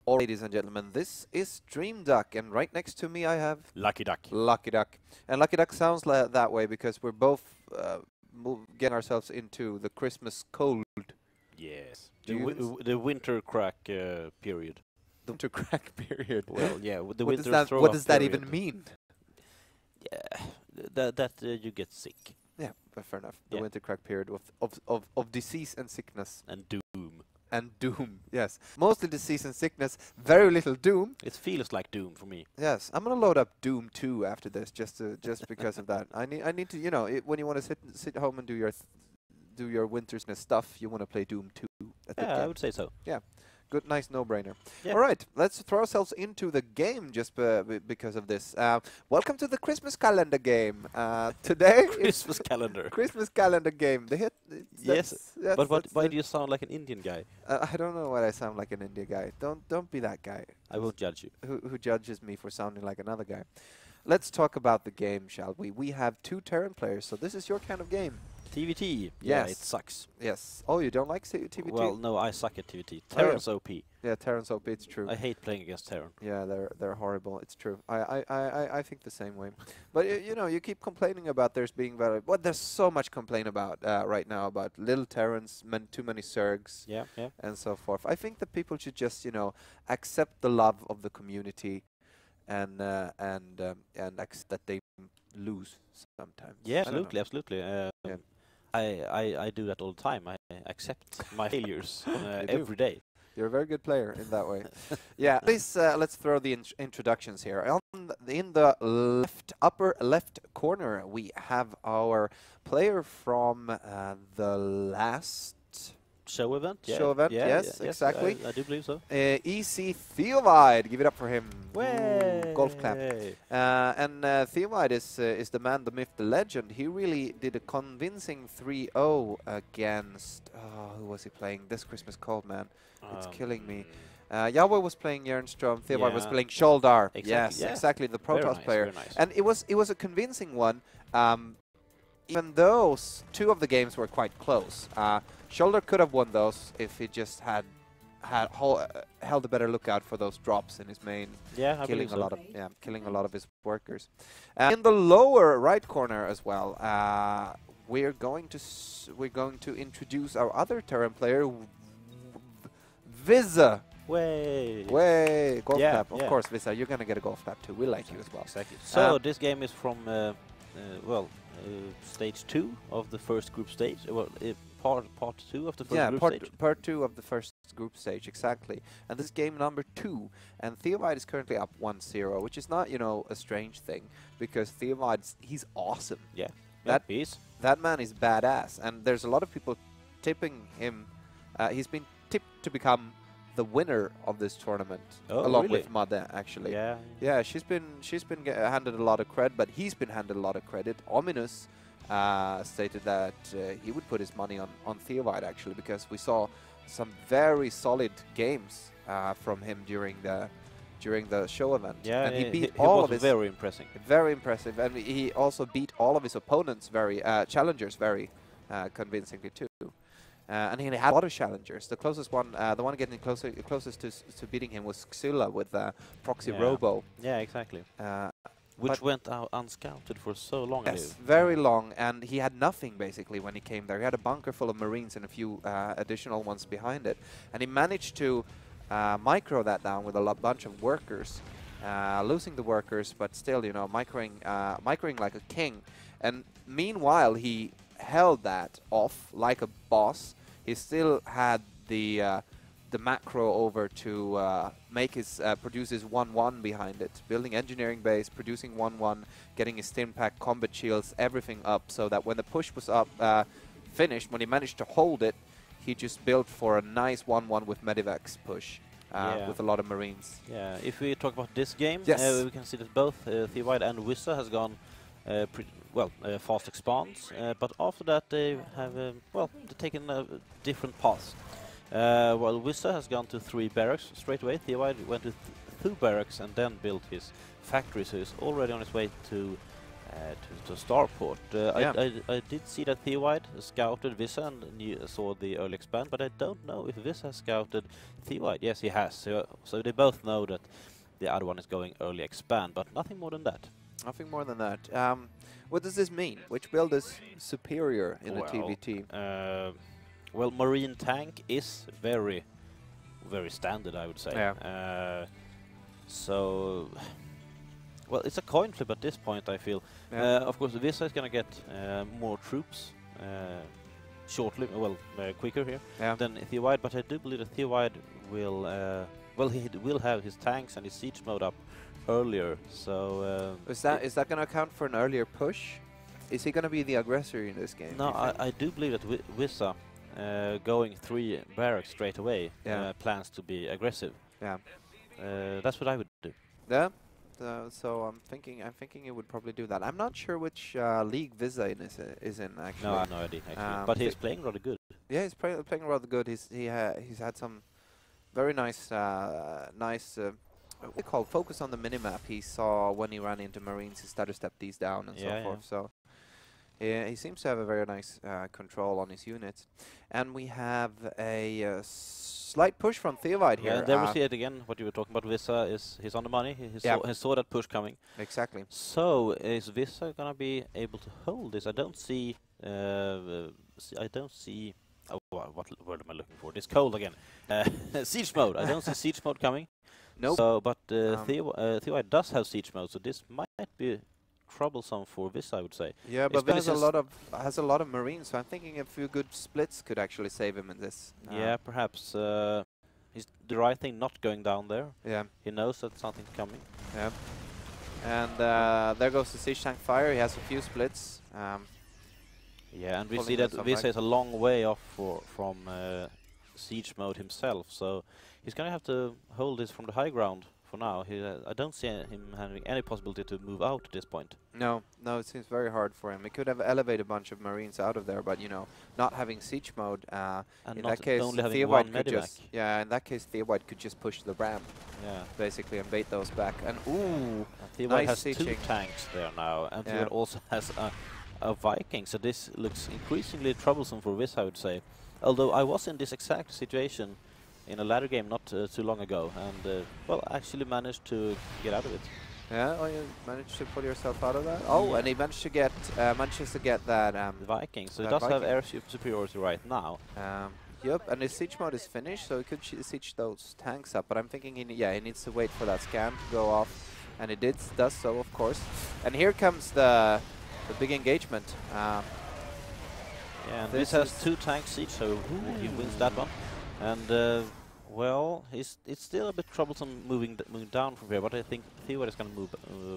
Ladies and gentlemen, this is DreamDucK, and right next to me I have LuckyDuck. LuckyDuck. And LuckyDuck sounds that way because we're both getting ourselves into the Christmas cold. Yes. The winter crack period. The winter crack period. Well, yeah, the what winter does what does that even mean? Yeah, that you get sick. Yeah, but fair enough. The winter crack period of disease and sickness. And doom. And doom, yes. Mostly disease and sickness, very little doom. It feels like doom for me. Yes, I'm gonna load up Doom 2 after this, just because of that. I need to, you know, when you want to sit home and do your wintersness stuff, you want to play Doom 2. Yeah, I would say so. Yeah, good, nice, no-brainer. Yeah. All right, let's throw ourselves into the game just because of this. Welcome to the Christmas calendar game. Today, Christmas calendar. Christmas calendar game. The hit. Yes, but why do you sound like an Indian guy? I don't know why I sound like an Indian guy. Don't be that guy. I won't judge you. Who judges me for sounding like another guy? Let's talk about the game, shall we? We have 2 Terran players, so this is your kind of game. TVT. Yeah, it sucks. Yes. Oh, you don't like TVT? Well, no, I suck at TVT. Terran's OP. Yeah, Terran's OP. It's true. I hate playing against Terran. Yeah, they're horrible. It's true. I think the same way. But you know, you keep complaining about there's being very. Well, there's so much complain about right now about little Terrans, too many Zergs, and so forth. I think that people should just accept the love of the community, and accept that they lose sometimes. Yeah, absolutely. I do that all the time. I accept my failures every day. You're a very good player in that way. Yeah, please, let's throw the introductions here. In the upper left corner, we have our player from the last show event. Yes, exactly. I do believe so. ecTheovide, give it up for him. Way. Golf clap. And theovide is the man, the myth, the legend. He really did a convincing 3-0 against. Who was he playing? This Christmas cold, man. It's killing me. Yahweh was playing Jernström. theovide was playing Sholdar. Exactly. Yes, exactly. The Protoss player. Very nice. And it was a convincing one. Even though 2 of the games were quite close. Shoulder could have won those if he just had held a better lookout for those drops in his main, killing a lot of his workers. In the lower right corner as well, we're going to introduce our other Terran player, Vizza. Way, golf clap. Of course, Vizza, you're gonna get a golf clap too. We like you as well. Exactly. So this game is from stage 2 of the first group stage. Well, part 2 of the first group stage. Part 2 of the first group stage, exactly. And this is game number 2. And theovide is currently up 1-0, which is not, a strange thing, because theovide, he's awesome. Yeah, that man is badass, and there's a lot of people tipping him. He's been tipped to become the winner of this tournament, along with Made, actually. Yeah, she's been handed a lot of credit, but he's been handed a lot of credit. Ominous stated that he would put his money on theovide, actually, because we saw some very solid games from him during the show event. Yeah, and he beat all of his very impressive. Very impressive, and he also beat all of his opponents, challengers, very convincingly too. And he had a lot of challengers. The closest one, the one getting closest to beating him was Xylla with Proxy Robo. Yeah, exactly. Which went out unscouted for so long. Yes, very long, and he had nothing basically when he came there. He had a bunker full of Marines and a few additional ones behind it, and he managed to micro that down with a bunch of workers, losing the workers, but still, microing like a king. And meanwhile, he held that off like a boss. He still had the the macro over to make his produce his 1-1 behind it, building engineering base, producing 1-1, getting his stim pack, combat shields, everything up, so that when the push was up finished, when he managed to hold it, he just built for a nice 1-1 with Medivac's push. With a lot of Marines. Yeah, if we talk about this game, yes. we can see that both ecTheovide and Vizza has gone fast expands, but after that they have they're taken a different path. Well, Vizza has gone to 3 barracks straight away. ecTheovide went to 2 barracks and then built his factory, so he's already on his way to Starport. I did see that ecTheovide scouted Vizza and saw the early expand, but I don't know if Vizza has scouted ecTheovide. Yes, he has. So they both know that the other one is going early expand, but nothing more than that. Nothing more than that. What does this mean? Which build is superior in a TVT? Well, Marine tank is very, very standard, I would say. Yeah. So, well, it's a coin flip at this point, I feel. Yeah. Of course, Vizza is going to get more troops shortly, quicker here than ecTheovide, but I do believe that ecTheovide will, he will have his tanks and his siege mode up earlier. So is that going to account for an earlier push? Is he going to be the aggressor in this game? No, I do believe that Vizza going 3 barracks straight away plans to be aggressive. Yeah, that's what I would do. Yeah. So I'm thinking it would probably do that. I'm not sure which league Vizza is in actually. No, I have no idea actually. But he's playing rather good. Yeah, he's playing rather good. He's had some very nice what they call focus on the minimap. He saw when he ran into Marines, he stutter stepped these down and so forth. So he seems to have a very nice control on his units. And we have a slight push from ecTheovide here. Yeah, there we see it again. What you were talking about, Vizza he's on the money. He saw that push coming. Exactly. So is Vizza gonna be able to hold this? I don't see. Oh, what word am I looking for? It's cold again. Siege mode. I don't see siege mode coming. Nope. So, but ecTheovide does have siege mode, so this might be troublesome for Vizza, I would say. Yeah, but Vizza has a lot of Marines, so I'm thinking a few good splits could actually save him in this. Yeah, perhaps he's the right thing not going down there. Yeah. He knows that something's coming. Yeah. And there goes the siege tank fire. He has a few splits. Yeah, and we see that Vizza is a long way off from siege mode himself, so he's going to have to hold this from the high ground for now. I don't see him having any possibility to move out at this point. No, it seems very hard for him. He could have elevated a bunch of Marines out of there, but not having siege mode. In that case, ecTheovide could just in that case, ecTheovide could just push the ramp, basically, and bait those back. And ecTheovide has 2 tanks there now, and ecTheovide also has a Viking. So this looks increasingly troublesome for Vizza, I would say. Although I was in this exact situation in a ladder game not too long ago, and actually managed to get out of it. Yeah, you managed to pull yourself out of that. Oh, and he managed to get that the Viking. So he does have air superiority right now. Yep, and his siege mode is finished, so he could siege those tanks up. But I'm thinking he needs to wait for that scan to go off, and it does so, of course. And here comes the big engagement. Yeah, and this has 2 tank siege, so he wins that one. And it's still a bit troublesome moving down from here, but I think ecTheovide is going to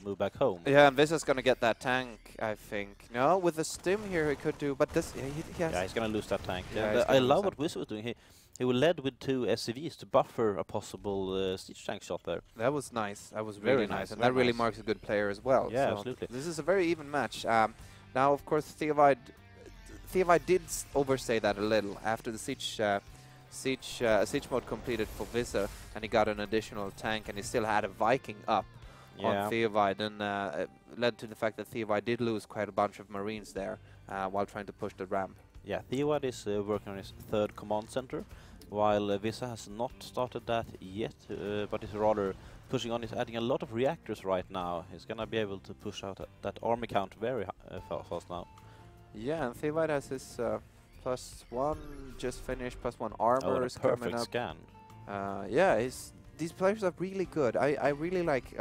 move back home. Yeah, and Vizza's going to get that tank, I think. No, with the stim here he could do, but this he's going to lose that tank. Yeah, I love what Vizza was doing. He led with 2 SCVs to buffer a possible siege tank shot there. That was nice. That was very nice, and that really marks a good player as well. Yeah, so absolutely. This is a very even match. Now, of course, ecTheovide did overstay that a little after the siege mode completed for Vizza, and he got an additional tank, and he still had a Viking up on ecTheovide, and led to the fact that ecTheovide did lose quite a bunch of Marines there while trying to push the ramp. Yeah, ecTheovide is working on his 3rd command center, while Vizza has not started that yet, but is rather pushing on. He's adding a lot of reactors right now. He's going to be able to push out that army count very fast now. Yeah, and ecTheovide has his +1 just finished, +1 armor is coming up. Scan. These players are really good. I really like.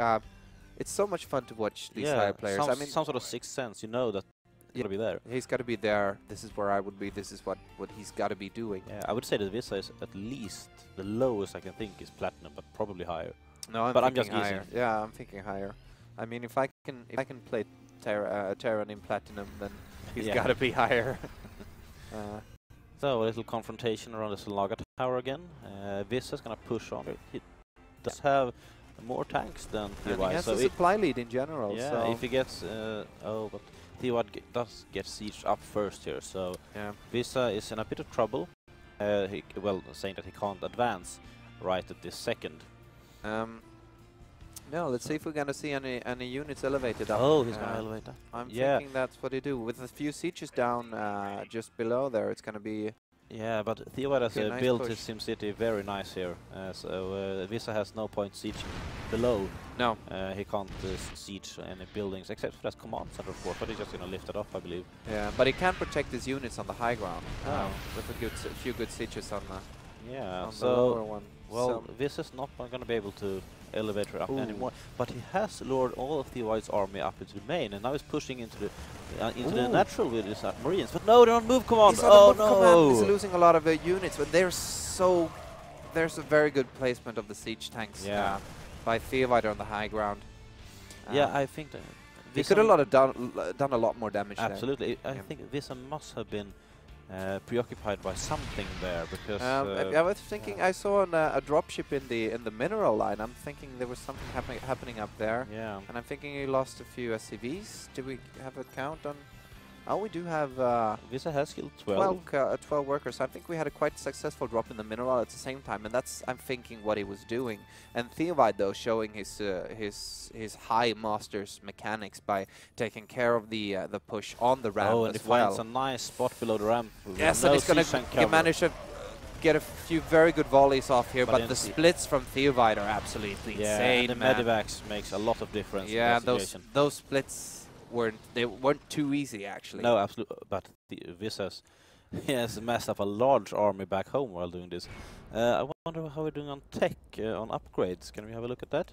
It's so much fun to watch these higher players. Some sort of sixth sense. You know that got to be there. He's got to be there. This is where I would be. This is what he's got to be doing. Yeah, I would say that Vizza is at least the lowest I can think is platinum, but probably higher. No, I'm just higher. Yeah, I'm thinking higher. I mean, if I can play Terran in platinum, then he's got to be higher. So a little confrontation around the Salaga tower again. Vizza's gonna push on. He does have more tanks than ecTheovide. He has a supply lead in general. Yeah, so if he gets but ecTheovide does get sieged up first here, so Vizza is in a bit of trouble. Saying that he can't advance right at this second. No, let's see if we're gonna see any units elevated up. Oh, he's gonna elevate up. I'm thinking that's what they do. With a few sieges down just below there, it's gonna be. Yeah, but ecTheovide has nice built push. his SimCity very nice here. So Vizza has no point sieging below. No. He can't siege any buildings except for that command center, of course. But he's just gonna lift it up, I believe. Yeah, but he can protect his units on the high ground with a few good sieges on the. Yeah. On the lower one. Well, Vizza's not gonna be able to elevate her up anymore, but he has lured all of ecTheovide's army up into the main, and now he's pushing into the natural with his marines. But no, they're on move command. Oh no! He's losing a lot of units, but there's a very good placement of the siege tanks by ecTheovide on the high ground. Yeah, I think that he could have done a lot more damage. Absolutely, I think Vizza must have been preoccupied by something there, because I was thinking I saw a dropship in the mineral line. I'm thinking there was something happening up there. Yeah. And I'm thinking he lost a few SCVs. Did we have a count on? Oh, we do have. Vizza has killed 12 workers. I think we had a quite successful drop in the mineral at the same time, and that's I'm thinking what he was doing. And ecTheovide though showing his high master's mechanics by taking care of the push on the ramp and as he well. finds a nice spot below the ramp. Yes, and he's going to manage to get a few very good volleys off here, but the splits from ecTheovide are absolutely insane. And the medivacs makes a lot of difference. Yeah, those splits weren't too easy actually. No, absolutely. But Vizza's has messed up a large army back home while doing this. I wonder how we're doing on tech, on upgrades. Can we have a look at that?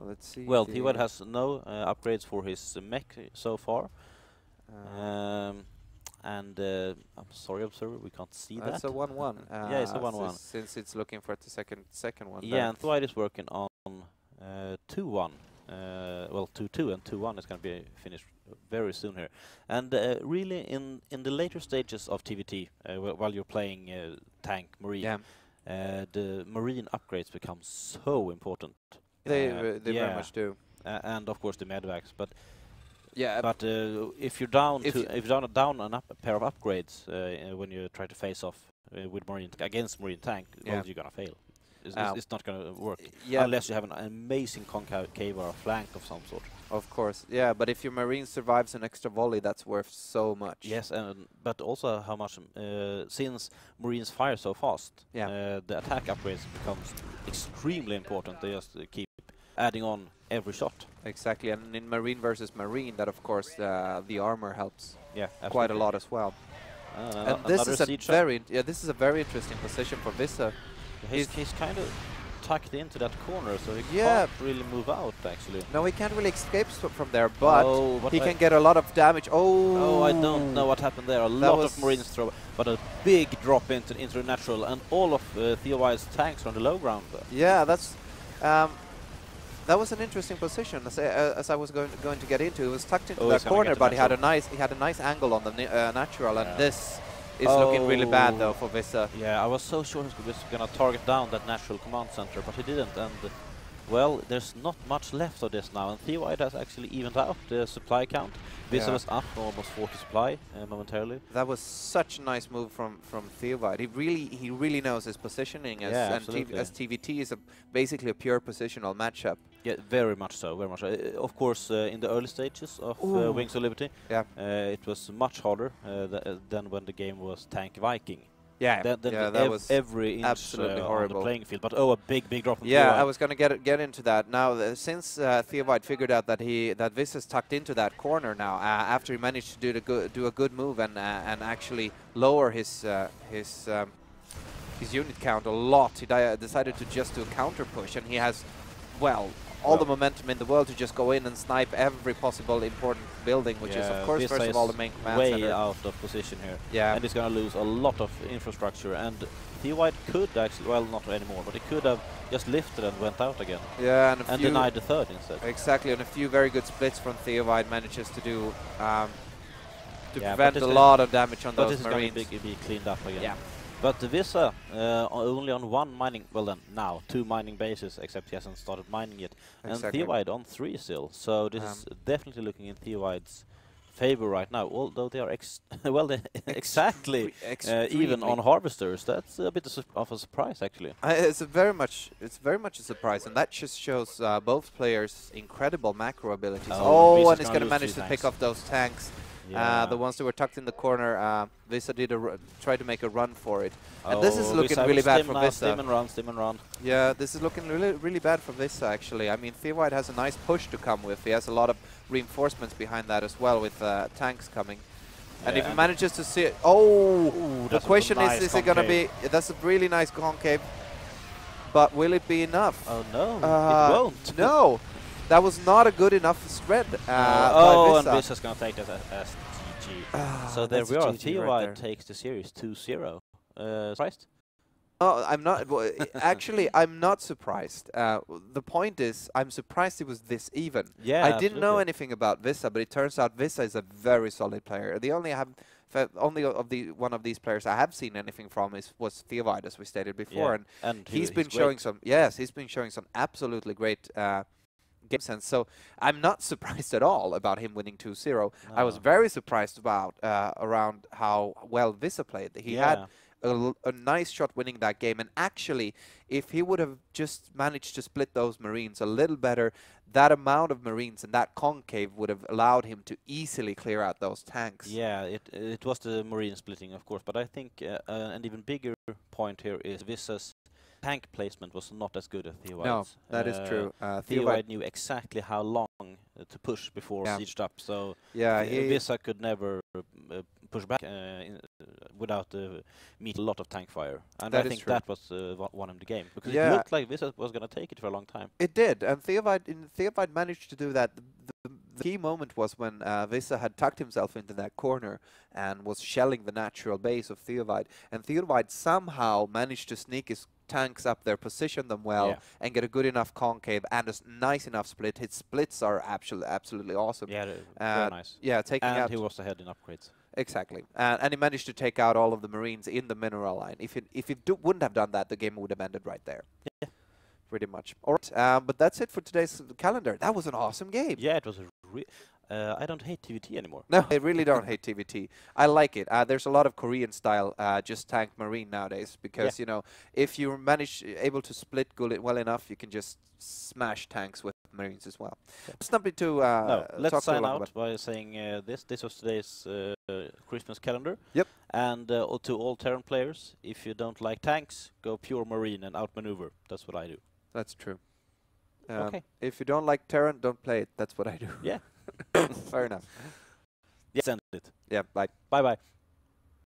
Let's see. Well, ecTheovide has no upgrades for his mech so far. And I'm sorry, observer, we can't see that. It's a 1-1. Yeah, it's a 1-1. Since it's looking for the second one. Yeah, and ecTheovide is working on 2-1. Well, 2-2 and 2-1 is going to be finished very soon here. And really, in the later stages of TVT, while you're playing tank, marine, the marine upgrades become so important. They very much do. And of course the medvacs, but if you're down a pair of upgrades when you try to face off with against marine tank, well, you're gonna fail. It's not going to work unless you have an amazing concave or a flank of some sort. Of course, yeah, but if your marine survives an extra volley, that's worth so much. Yes, but also how much, since marines fire so fast, the attack upgrades becomes extremely important. They just keep adding on every shot. Exactly, and in marine versus marine, that of course the armor helps quite a lot as well. And this is a very interesting position for Vizza. He's kind of tucked into that corner, so he can't really move out, actually. No, he can't really escape from there, but he can get a lot of damage. Oh, I don't know what happened there. A lot of marines throw, but a big drop into the natural, and all of ecTheovide's tanks are on the low ground. Yeah, that was an interesting position. As I was going to get into, it was tucked into that corner, but he had a nice angle on the natural, and this is looking really bad though for Vizza. Yeah, I was so sure he was going to target down that natural command center, but he didn't. And well, there's not much left of this now, and ecTheovide has actually evened out the supply count. Vizza was up almost 40 supply momentarily. That was such a nice move from ecTheovide. He really knows his positioning as TVT is basically a pure positional matchup. Yeah, very much so, very much so. Of course, in the early stages of Wings of Liberty, it was much harder than when the game was Tank Viking. Yeah, that was every inch absolutely horrible on the playing field. But a big drop. From ecTheovide. I was going to get into that now. Since ecTheovide figured out that Vizza's tucked into that corner now, after he managed to do a good move and actually lower his unit count a lot, he decided to just do a counter push, and he has all the momentum in the world to just go in and snipe every possible important building, which is, of course, Vizza first of all, the main command way center. out of position here. Yeah. And it's going to lose a lot of infrastructure. And ecTheovide could actually, well, not anymore, but it could have just lifted and went out again. Yeah, and denied the third instead. Exactly, and a few very good splits from ecTheovide manages to do to prevent a lot of damage on those marines. But this is going to be cleaned up again. Yeah. But Vizza only on one mining, well then now 2 mining bases, except he hasn't started mining yet. Exactly. And ecTheovide on 3 still, so this is definitely looking in ecTheovide's favor right now. Although they are exactly even on harvesters, that's a bit of a surprise actually. It's very much a surprise, and that just shows both players' incredible macro abilities. Oh, and he's going to manage to pick off those tanks. Yeah. The ones that were tucked in the corner, Vizza did try to make a run for it. And this is looking really bad for Vizza. Stim and run. Yeah, this is looking really bad for Vizza, actually. I mean, ecTheovide has a nice push to come with. He has a lot of reinforcements behind that as well, with tanks coming. And if he manages to see it... Oh! The question is it going to be... That's a really nice concave. But will it be enough? Oh, no. It won't. No! That was not a good enough spread. And Vizza's going to take that as GG. So there we are. ecTheovide takes the series 2-0. Surprised? Oh, I'm not. Actually, I'm not surprised. The point is, I'm surprised it was this even. Yeah, I didn't know anything about Vizza, but it turns out Vizza is a very solid player. The only one of these players I have seen anything from was ecTheovide, as we stated before, and he's been showing some. Yes, he's been showing some absolutely great game sense. So I'm not surprised at all about him winning 2-0. No. I was very surprised about around how well Vizza played. He had a nice shot winning that game, and actually, if he would have just managed to split those marines a little better, that amount of marines and that concave would have allowed him to easily clear out those tanks. Yeah, it was the marine splitting, of course, but I think an even bigger point here is Vizza's tank placement was not as good as ecTheovide's. No, that is true. ecTheovide knew exactly how long to push before sieged up, so Vizza could never push back without meet a lot of tank fire. And I think that was won him the game, because it looked like Vizza was going to take it for a long time. It did, and ecTheovide managed to do that. The key moment was when Vizza had tucked himself into that corner and was shelling the natural base of ecTheovide, and ecTheovide somehow managed to sneak his tanks up there, position them well, and get a good enough concave and a nice enough split. His splits are absolutely awesome. Yeah, very nice. Yeah, taking out. And he was ahead in upgrades. Exactly, and he managed to take out all of the marines in the mineral line. If he wouldn't have done that, the game would have ended right there. Yeah. Pretty much. All right, but that's it for today's calendar. That was an awesome game. Yeah, it was I don't hate TVT anymore. No, I really don't hate TVT. I like it. There's a lot of Korean style just tank marine nowadays, because you know, if you able to split well enough, you can just smash tanks with marines as well. It's something to let's sign out by saying this was today's Christmas calendar. Yep. And to all Terran players, if you don't like tanks, go pure marine and outmaneuver. That's what I do. That's true. Okay. If you don't like Terran, don't play it. That's what I do. Yeah. Fair enough. Yes, end it. Yeah, bye. Bye-bye.